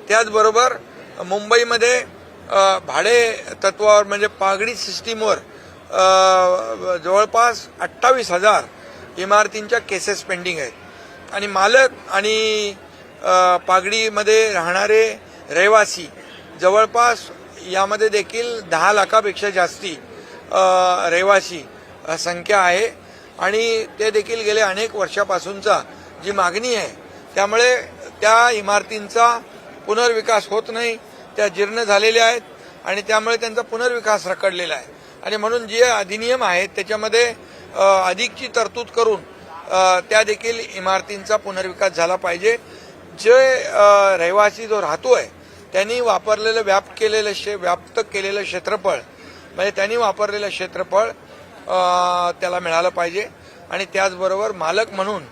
त्याचबरोबर मुंबईमध्ये भाडे तत्वावर म्हणजे पागडी सिस्टीमवर जवळपास 28,000 इमारतींच्या केसेस पेंडिंग आहेत आणि मालक आणि पागडीमध्ये राहणारे रहिवासी जवळपास यामध्ये देखील 10 लाखापेक्षा जास्ती रहिवासी संख्या आहे आणि ते देखील गेले अनेक वर्षापासूनचा जी मागणी आहे त्यामुळे त्या इमारतींचा पुनर्विकास होत नाही, त्या जीर्ण झालेल्या आहेत आणि त्यामुळे त्यांचा पुनर्विकास रखडलेला आहे आणि म्हणून जे अधिनियम आहेत त्याच्यामध्ये अधिकची तरतूद करून त्या देखील इमारतींचा पुनर्विकास झाला पाहिजे. जे रहिवासी जो राहतोय त्यांनी वापरलेलं व्याप्त केलेलं क्षेत्रफळ म्हणजे त्यांनी वापरलेलं क्षेत्रफळ त्याला मिळालं पाहिजे आणि त्याचबरोबर मालक म्हणून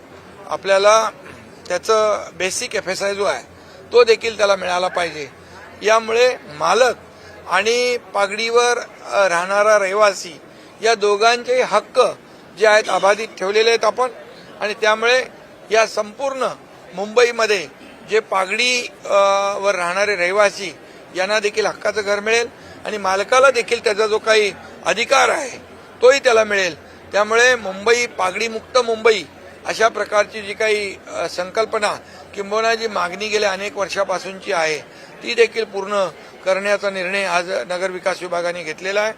आपल्याला त्याचं बेसिक FSI जो आहे तो देखील त्याला मिळाला पाहिजे. यामुळे मालक आणि पागडीवर राहणारा रहिवासी या दोघांचे हक्क जे आहेत अबाधित ठेवलेले आहेत आपण आणि त्यामुळे या संपूर्ण मुंबईमध्ये जे पागडी वर राहणारे रहिवासी यांना देखील हक्काचं घर मिळेल आणि मालकाला देखील त्याचा जो काही अधिकार आहे तोही त्याला मिळेल. त्यामुळे मुंबई पागडीमुक्त मुंबई अशा प्रकारची जी काही संकल्पना किंबहुना जी मागणी गेल्या अनेक वर्षापासूनची आहे ती देखील पूर्ण करण्याचा निर्णय आज नगरविकास विभागाने घेतलेला आहे.